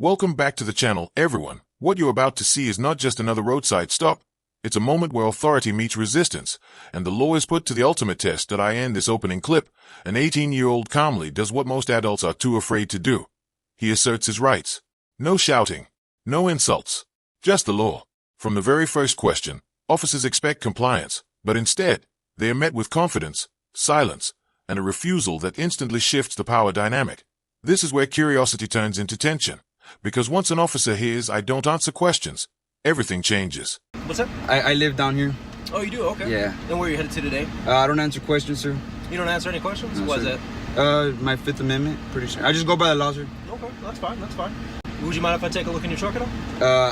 Welcome back to the channel, everyone. What you're about to see is not just another roadside stop. It's a moment where authority meets resistance, and the law is put to the ultimate test. I end this opening clip. An 18-year-old calmly does what most adults are too afraid to do. He asserts his rights. No shouting. No insults. Just the law. From the very first question, officers expect compliance, but instead, they are met with confidence, silence, and a refusal that instantly shifts the power dynamic. This is where curiosity turns into tension. Because once an officer hears, "I don't answer questions," everything changes. What's that? I live down here. Oh, you do? Okay. Yeah. And where are you headed to today? I don't answer questions, sir. You don't answer any questions? No, Why is sir. that? My Fifth Amendment, pretty sure. I just go by the law, sir. Okay, that's fine, that's fine. Would you mind if I take a look in your truck at all?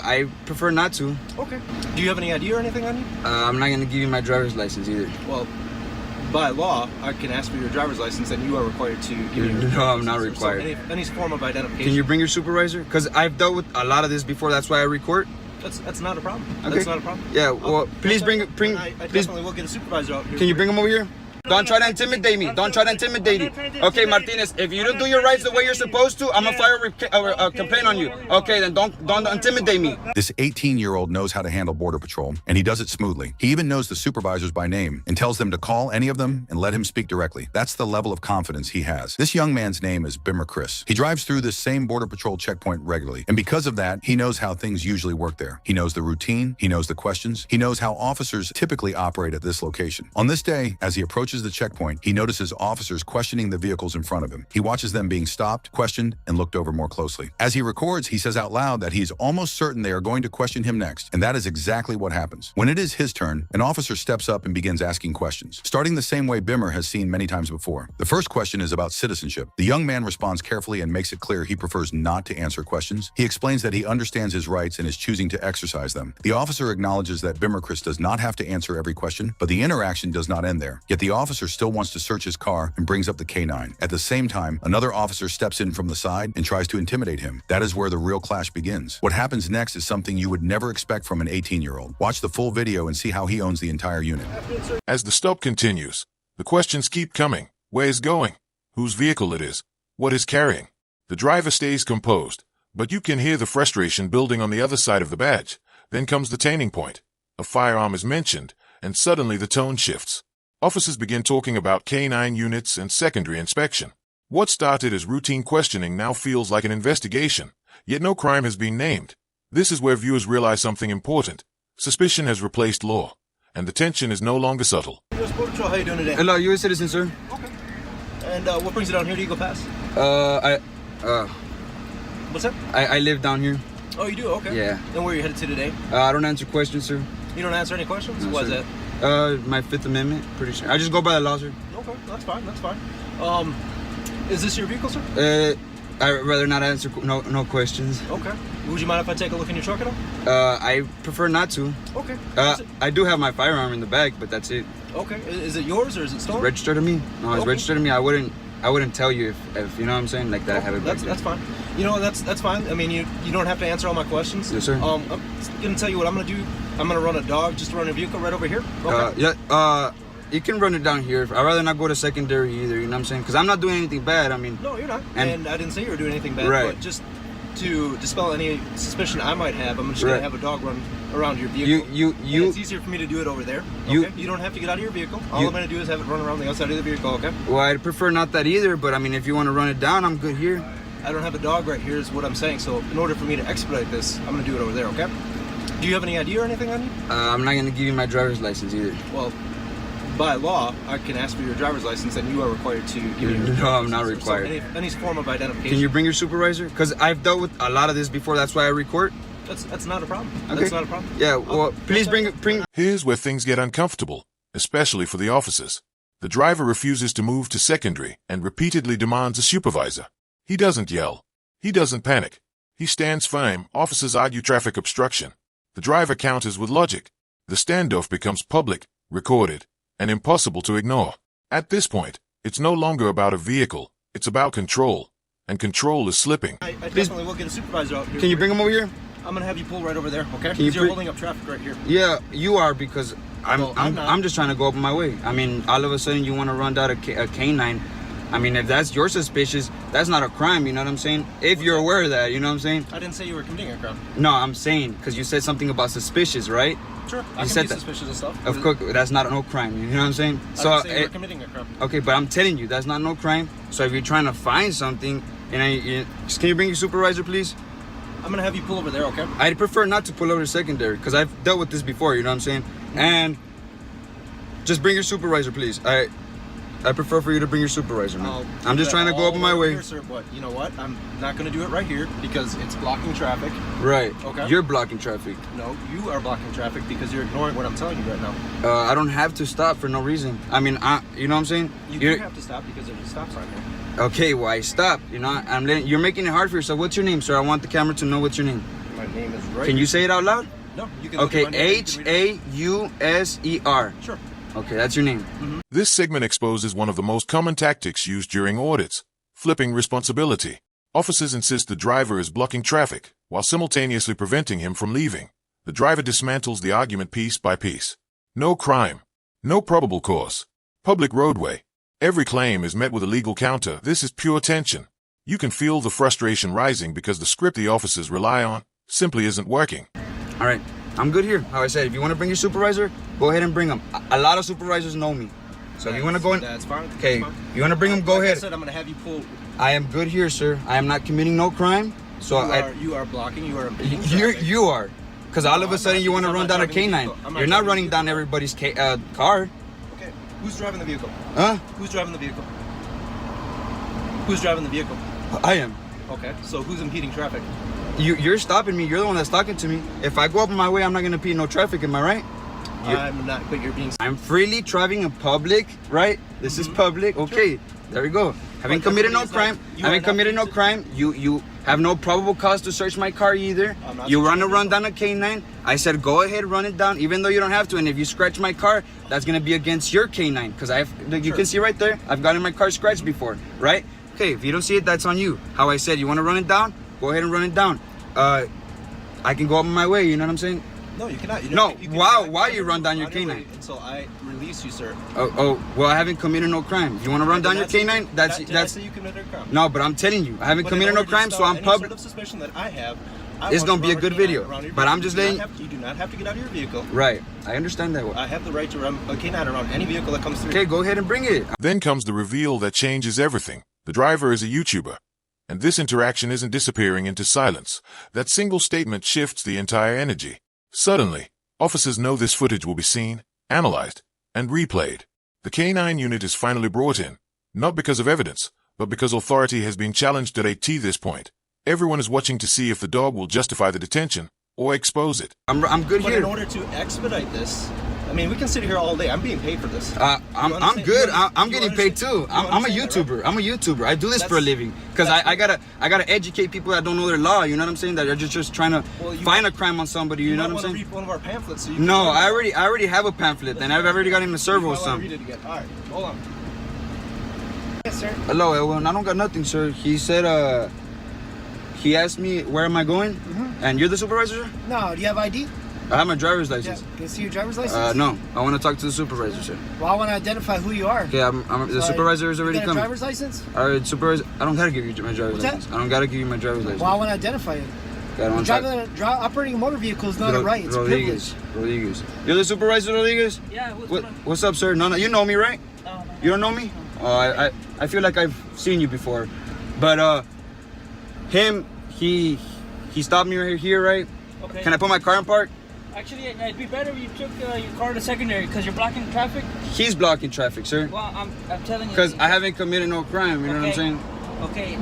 I prefer not to. Okay. Do you have any ID or anything on you? I'm not gonna give you my driver's license either. Well, by law, I can ask for your driver's license and you are required to give me your No, I'm not required. So any form of identification. Can you bring your supervisor? Because I've dealt with a lot of this before, that's why I record. That's not a problem. Okay. That's not a problem. Yeah, well, please bring I please. definitely will get a supervisor out here. Can you bring him over here? Don't try to intimidate me. Don't try to intimidate me. Okay, Martinez, if you don't do your rights the way you're supposed to, I'm gonna file a complaint on you. Okay, then don't intimidate me. This 18-year-old knows how to handle Border Patrol, and he does it smoothly. He even knows the supervisors by name and tells them to call any of them and let him speak directly. That's the level of confidence he has. This young man's name is Bimmer Chris. He drives through this same Border Patrol checkpoint regularly, and because of that, he knows how things usually work there. He knows the routine, he knows the questions, he knows how officers typically operate at this location. On this day, as he approaches the checkpoint, he notices officers questioning the vehicles in front of him. He watches them being stopped, questioned, and looked over more closely. As he records, he says out loud that he is almost certain they are going to question him next, and that is exactly what happens. When it is his turn, an officer steps up and begins asking questions, starting the same way Bimmer has seen many times before. The first question is about citizenship. The young man responds carefully and makes it clear he prefers not to answer questions. He explains that he understands his rights and is choosing to exercise them. The officer acknowledges that Bimmer Chris does not have to answer every question, but the interaction does not end there. Yet the officer still wants to search his car and brings up the K9. At the same time, another officer steps in from the side and tries to intimidate him. That is where the real clash begins. What happens next is something you would never expect from an 18-year-old. Watch the full video and see how he owns the entire unit. As the stop continues, the questions keep coming. Where is going? Whose vehicle it is? What is carrying? The driver stays composed, but you can hear the frustration building on the other side of the badge. Then comes the turning point. A firearm is mentioned, and suddenly the tone shifts. Officers begin talking about K9 units and secondary inspection. What started as routine questioning now feels like an investigation, yet no crime has been named. This is where viewers realize something important. Suspicion has replaced law, and the tension is no longer subtle. U.S. Border Patrol, how you doing today? Hello, U.S. citizen, sir. Okay. And what brings you down here? Do you go past? What's that? I live down here. Oh, you do? Okay. Yeah. And where are you headed to today? I don't answer questions, sir. You don't answer any questions? No, Why is sir. that? My Fifth Amendment, pretty sure. I just go by the law, sir. Okay, that's fine, that's fine. Is this your vehicle, sir? I'd rather not answer no questions. Okay. Would you mind if I take a look in your truck at all? I prefer not to. Okay. I do have my firearm in the bag, but that's it. Okay. Is it yours or is it stolen? Registered to me? No, it's Okay. registered to me. I wouldn't tell you if you know what I'm saying, like that. I have it back there. That's fine. You know, that's fine. I mean, you don't have to answer all my questions. Yes, sir. I'm gonna tell you what I'm gonna do. I'm gonna run a dog just to run a vehicle right over here. Okay. You can run it down here. I'd rather not go to secondary either, you know what I'm saying? Because I'm not doing anything bad, I mean. No, you're not. And I didn't say you were doing anything bad, right. but just to dispel any suspicion I might have, I'm just gonna have a dog run around your vehicle. And it's easier for me to do it over there. Okay? You don't have to get out of your vehicle. All I'm gonna do is have it run around the outside of the vehicle, okay? Well, I'd prefer not that either, but I mean, if you want to run it down, I'm good here. I don't have a dog right here is what I'm saying, so in order for me to expedite this, I'm gonna do it over there, okay? Do you have any ID or anything on you? I'm not gonna give you my driver's license either. Well, by law, I can ask for your driver's license and you are required to give me your No, I'm not required. So any form of identification. Can you bring your supervisor? Because I've dealt with a lot of this before, that's why I record. That's not a problem. Okay. That's not a problem. Yeah, well, please bring... Here's where things get uncomfortable, especially for the officers. The driver refuses to move to secondary and repeatedly demands a supervisor. He doesn't yell. He doesn't panic. He stands firm. Officers argue traffic obstruction. The driver counters with logic. The standoff becomes public, recorded, and impossible to ignore. At this point, it's no longer about a vehicle. It's about control. And control is slipping. I definitely will get a supervisor out here. Can you bring him over here? I'm gonna have you pull right over there, okay? Can You're holding up traffic right here. Yeah, you are, because I'm not. I'm just trying to go up my way. I mean, all of a sudden you want to run down a K9. I mean, if that's your suspicious, that's not a crime, you know what I'm saying? If you're aware of that, you know what I'm saying? I didn't say you were committing a crime. No, I'm saying, because you said something about suspicious, right? Sure, I can said be that. suspicious of stuff. Of course, that's not no crime, you know what I'm saying? I didn't say you were committing a crime. Okay, but I'm telling you, that's not no crime. So if you're trying to find something, and can you bring your supervisor, please? I'm gonna have you pull over there, okay? I'd prefer not to pull over to secondary, because I've dealt with this before, you know what I'm saying? And just bring your supervisor, please. I prefer for you to bring your supervisor, man. I'm just trying to go up on my way. Here, sir, but you know what? I'm not gonna do it right here because it's blocking traffic. Right. Okay. You're blocking traffic. No, you are blocking traffic because you're ignoring what I'm telling you right now. I don't have to stop for no reason. I mean, you know what I'm saying? You do have to stop because there's a stop sign here. Okay, well, I stopped. You know, you're making it hard for yourself. What's your name, sir? I want the camera to know what's your name. My name is right. Can you say it out loud? No, you can. Okay, Hauser. Sure. Okay, that's your name. Mm-hmm. This segment exposes one of the most common tactics used during audits, flipping responsibility. Officers insist the driver is blocking traffic, while simultaneously preventing him from leaving. The driver dismantles the argument piece by piece. No crime. No probable cause. Public roadway. Every claim is met with a legal counter. This is pure tension. You can feel the frustration rising because the script the officers rely on simply isn't working. All right, I'm good here. How I said, if you want to bring your supervisor, go ahead and bring him. A lot of supervisors know me. So if you want to go in... That's fine. Okay, you want to bring him, go ahead. I said I'm going to have you pull... I am good here, sir. I am not committing no crime. So you are blocking, you are impeding You are. Because all of a sudden you want to run down a canine. You're not running down everybody's car. Okay, who's driving the vehicle? Huh? Who's driving the vehicle? Who's driving the vehicle? I am. Okay, so who's impeding traffic? You're stopping me. You're the one that's talking to me. If I go up on my way, I'm not going to impede no traffic. Am I right? I'm not, but you're being... I'm freely driving in public, right? This is public. Okay, there we go. Having committed no crime. Having committed no crime. You have no probable cause to search my car either. You want to run down a canine. I said, go ahead, run it down, even though you don't have to. And if you scratch my car, that's going to be against your canine. Because you can see right there, I've gotten my car scratched before, right? Okay, if you don't see it, that's on you. How I said, you want to run it down? Go ahead and run it down. I can go up on my way, you know what I'm saying? No, you cannot. Why you run down your canine? Until I release you, sir. Well, I haven't committed no crime. If you want to run down your canine, that's... Did I say you committed a crime? No, but I'm telling you, I haven't committed no crime, so I'm public. Sort of suspicion that I have, It's going to be a good video, but I'm just letting... You do not have to get out of your vehicle. Right, I understand that. I have the right to run a canine around any vehicle that comes through. Okay, go ahead and bring it. Then comes the reveal that changes everything. The driver is a YouTuber. And this interaction isn't disappearing into silence. That single statement shifts the entire energy. Suddenly, officers know this footage will be seen, analyzed, and replayed. The K9 unit is finally brought in, not because of evidence, but because authority has been challenged at this point. Everyone is watching to see if the dog will justify the detention or expose it. I'm good here. But in order to expedite this, I mean, we can sit here all day. I'm being paid for this. I'm good. I'm getting paid too. I'm a YouTuber. Right? I'm a YouTuber. I do this for a living because I gotta educate people that don't know their law. You know what I'm saying? That are just trying to find a crime on somebody. You know what I'm saying? Read one of our pamphlets. So no, I already have a pamphlet, and I've already got him a servo or something. Read it again. All right, hold on. Yes, sir. Hello, Edwin. I don't got nothing, sir. He said he asked me where am I going, and you're the supervisor, sir? No, do you have ID? I have my driver's license. Yeah. Can I see your driver's license? No. I want to talk to the supervisor, sir. Well, I want to identify who you are. Okay, the supervisor is already you got a coming. driver's license? All right, supervisor. I don't gotta give you my driver's license. I don't gotta give you my driver's license. Well, I want to identify you. Operating a motor vehicle is not a right. It's a privilege. Rodriguez. You're the supervisor, Rodriguez? Yeah. What's up, sir? No, you know me, right? No. You don't know me? Oh, I feel like I've seen you before, but he stopped me right here, right? Okay. Can I put my car in park? Actually, it'd be better if you took your car to secondary because you're blocking traffic. He's blocking traffic, sir. Well, I'm telling you. Because I haven't committed no crime, you know what I'm saying? Okay,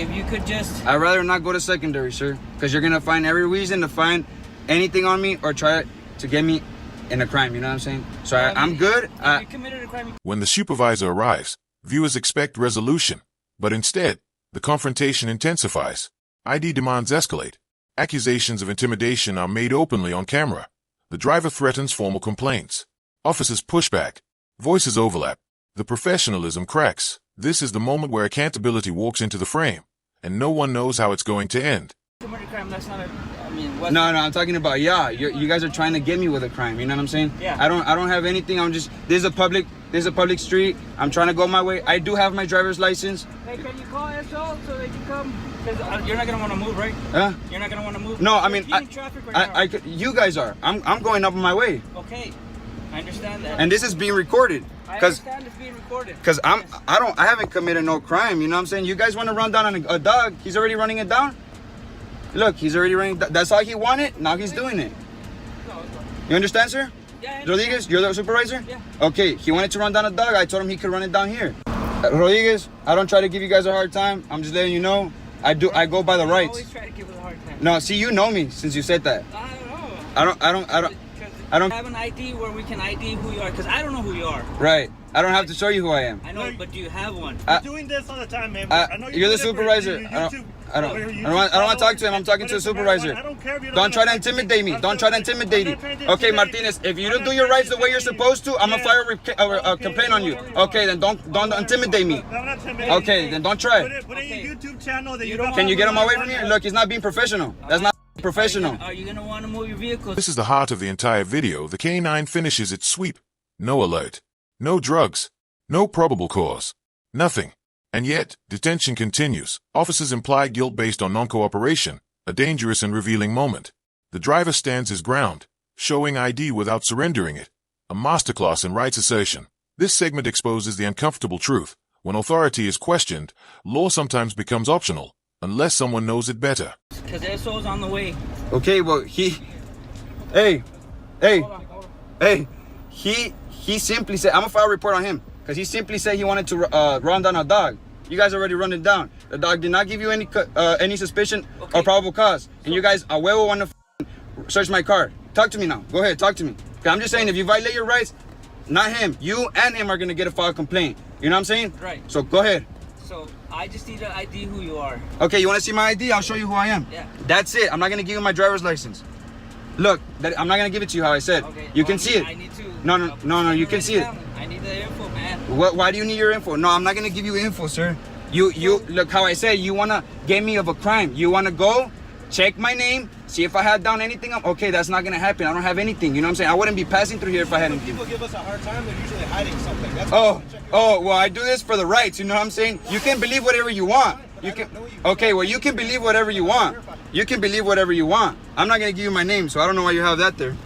if you could just... I'd rather not go to secondary, sir. Because you're going to find every reason to find anything on me or try to get me in a crime, you know what I'm saying? So I'm good. If you committed a crime... When the supervisor arrives, viewers expect resolution. But instead, the confrontation intensifies. ID demands escalate. Accusations of intimidation are made openly on camera. The driver threatens formal complaints. Officers push back. Voices overlap. The professionalism cracks. This is the moment where accountability walks into the frame, and no one knows how it's going to end. That's not No, I'm talking about, you guys are trying to get me with a crime, you know what I'm saying? Yeah. I don't have anything. This is a public This is a public street. I'm trying to go my way. I do have my driver's license. Hey, can you call SO so they can come? Because you're not gonna want to move, right? Huh? You're not gonna want to move. No, I mean, traffic right now. you guys are. I'm going up on my way. Okay, I understand that. And this is being recorded. I understand it's being recorded. Because I haven't committed no crime. You know what I'm saying? You guys want to run down on a dog? He's already running it down. Look, he's already running. That's all he wanted. Now he's doing it. You understand, sir? Yeah. Rodriguez, you're the supervisor? Yeah. Okay, he wanted to run down a dog. I told him he could run it down here. Rodriguez, I don't try to give you guys a hard time. I'm just letting you know. I go by the rights. Always try to give us a hard time. No, see, you know me since you said that. I don't know. I don't have an ID where we can ID who you are, because I don't know who you are. Right. I don't have to show you who I am. I know, but do you have one? You're doing this all the time, man. I know you're the supervisor. I don't want to talk to him. I'm talking to the supervisor. I don't care if you Don't try to intimidate me. Don't try to intimidate me. Okay, Martinez, if you don't do your rights the way you're supposed to, I'm gonna file a complaint on you. Okay, then don't intimidate me. Okay, then don't try. Put in your YouTube channel that you Can you get him away from here? Look, he's not being professional. That's not professional. Are you gonna want to move your vehicle? This is the heart of the entire video. The K9 finishes its sweep. No alert. No drugs. No probable cause. Nothing. And yet, detention continues. Officers imply guilt based on non-cooperation, a dangerous and revealing moment. The driver stands his ground, showing ID without surrendering it. A masterclass in rights assertion. This segment exposes the uncomfortable truth. When authority is questioned, law sometimes becomes optional, unless someone knows it better. Because SO's on the way. Okay, well, he simply said, I'm gonna file a report on him. Because he simply said he wanted to run down a dog. You guys already run it down. The dog did not give you any suspicion or probable cause. And you guys are well want to search my car. Talk to me now. Go ahead, talk to me. I'm just saying, if you violate your rights, not him, you and him are going to get a file complaint. You know what I'm saying? Right. So go ahead. So I just need to ID who you are. Okay, you want to see my ID? I'll show you who I am. Yeah. That's it. I'm not going to give you my driver's license. Look, I'm not going to give it to you how I said. Okay. You can see it. I need to. No, you can see it. I need the info, man. Why do you need your info? No, I'm not gonna give you info, sir. You look how I said. You wanna get me of a crime. You wanna go check my name, see if I had done anything. Okay, that's not gonna happen. I don't have anything. You know what I'm saying? I wouldn't be passing through here if I had anything. People give us a hard time. They're usually hiding something. That's Well, I do this for the rights. You know what I'm saying? You can believe whatever you want. You can. Okay, well, you can believe whatever you want. You can believe whatever you want. I'm not gonna give you my name, so I don't know why you have that there.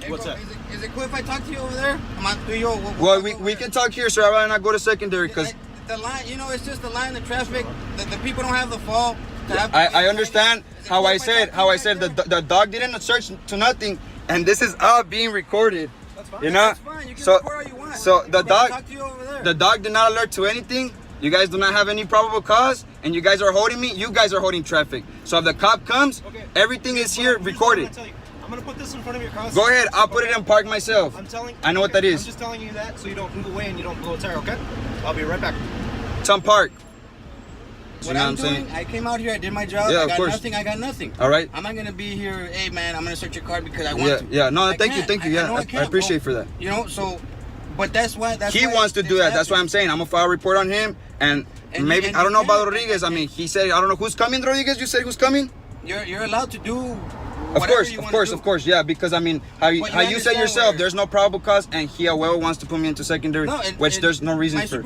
What's that? Is it cool if I talk to you over there? Well, we can talk here, sir. I'd rather not go to secondary because the line, it's just the line, the traffic. The people don't have the fault. I understand how I said the dog didn't search to nothing, and this is all being recorded. That's fine. You know. That's fine. You can record all you want. So the dog, talk to you over there. the dog did not alert to anything. You guys do not have any probable cause, and you guys are holding me. You guys are holding traffic. So if the cop comes, everything is here recorded. I'm gonna put this in front of your car. Go ahead. I'll put it in park myself. I know what that is. I'm just telling you that so you don't move away and you don't blow a tire. Okay? I'll be right back. It's on park. What I'm doing, I came out here, I did my job. Yeah, I of got course. nothing. I got nothing. All right. I'm not gonna be here. Hey man, I'm gonna search your car because I want to. Yeah. No, thank you. I I appreciate for that. So, but that's why. He wants to do that. That's why I'm saying I'm gonna file a report on him, and maybe I don't know about Rodriguez. I mean, he said I don't know who's coming. Rodriguez, you said who's coming? You're allowed to do. Of course, yeah. Because I mean, how you said yourself, there's no probable cause, and he wants to put me into secondary, which there's no reason for.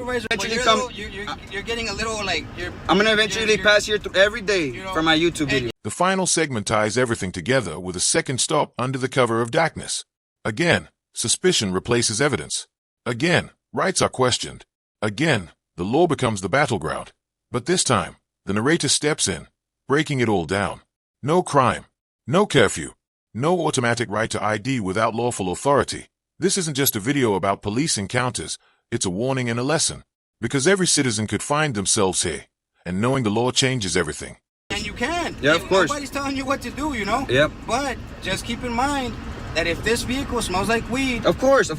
You're getting a little like. I'm gonna eventually pass here every day for my YouTube video. The final segment ties everything together with a second stop under the cover of darkness. Again, suspicion replaces evidence. Again, rights are questioned. Again, the law becomes the battleground. But this time, the narrator steps in, breaking it all down. No crime. No curfew. No automatic right to ID without lawful authority. This isn't just a video about police encounters. It's a warning and a lesson. Because every citizen could find themselves here. And knowing the law changes everything. And you can. Yeah, of course. Nobody's telling you what to do, Yep. But just keep in mind that if this vehicle smells like weed, of course, they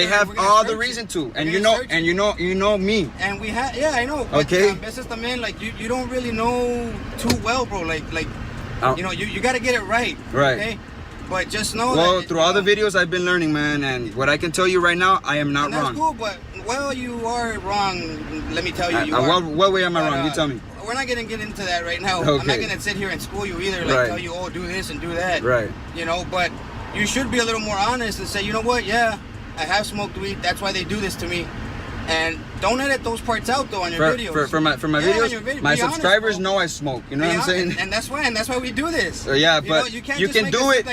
have all the reason to, and you know me. And we have, I know. But, okay. Veces también, like you don't really know too well, bro. Like you got to get it right. Right. Okay. But just know. Well, through all the videos I've been learning, man, and what I can tell you right now, I am not wrong. That's cool, but you are wrong. Let me tell you, what way am I wrong? You tell me. We're not gonna get into that right now. Okay. I'm not gonna sit here and school you either. Tell you, do this and do that. Right. But you should be a little more honest and say, you know what? Yeah, I have smoked weed. That's why they do this to me. And don't edit those parts out though on your videos. For my videos, my subscribers know I smoke. You know what I'm saying? And that's why we do this. So yeah, but you can do it,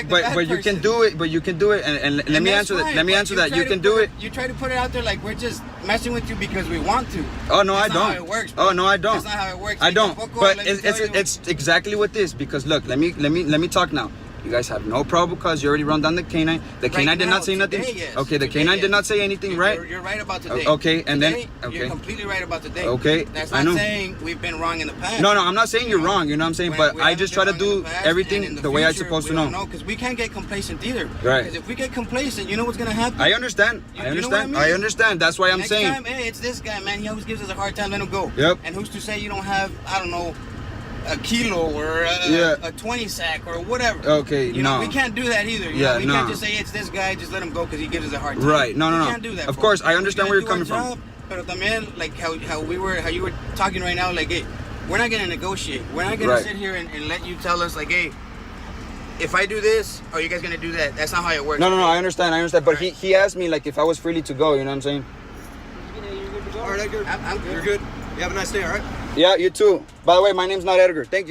but you can do it. And let me answer that. Let me answer that. You can do it. You try to put it out there like we're just messing with you because we want to. Oh no, I don't. That's not how it works, bro. Oh no, I don't. That's not how it works. I don't. But it's exactly what this. Because look, let me talk now. You guys have no probable cause. You already run down the canine. The canine did not say nothing. Yes. Okay, the canine did not say anything, right? You're right about today. Okay, and today, then you're completely right about today. Okay, that's I not know. saying we've been wrong in the past. No, I'm not saying you're wrong. You know what I'm saying? But I just try to do everything the way I'm supposed to know. No, because we can't get complacent either. Right. Because if we get complacent, you know what's gonna happen. I understand. I understand. That's why I'm saying. Next time, hey, it's this guy, man. He always gives us a hard time. Let him go. Yep. And who's to say you don't have, I don't know, a kilo or a 20 sack or whatever. Okay, you know, we can't do that either. You know, we can't just say it's this guy, just let him go because he gives us a hard time. Right, no. We can't do that. Of course, I understand where you're coming from. But también, like how you were talking right now, like, hey, we're not gonna negotiate. We're not gonna sit here and let you tell us, like, hey, if I do this, are you guys gonna do that? That's not how it works. No, I understand. But he asked me like if I was freely to go. You know what I'm saying? All right, Edgar. I'm good. You're good. You have a nice day. All right. Yeah, you too. By the way, my name's not Edgar. Thank you.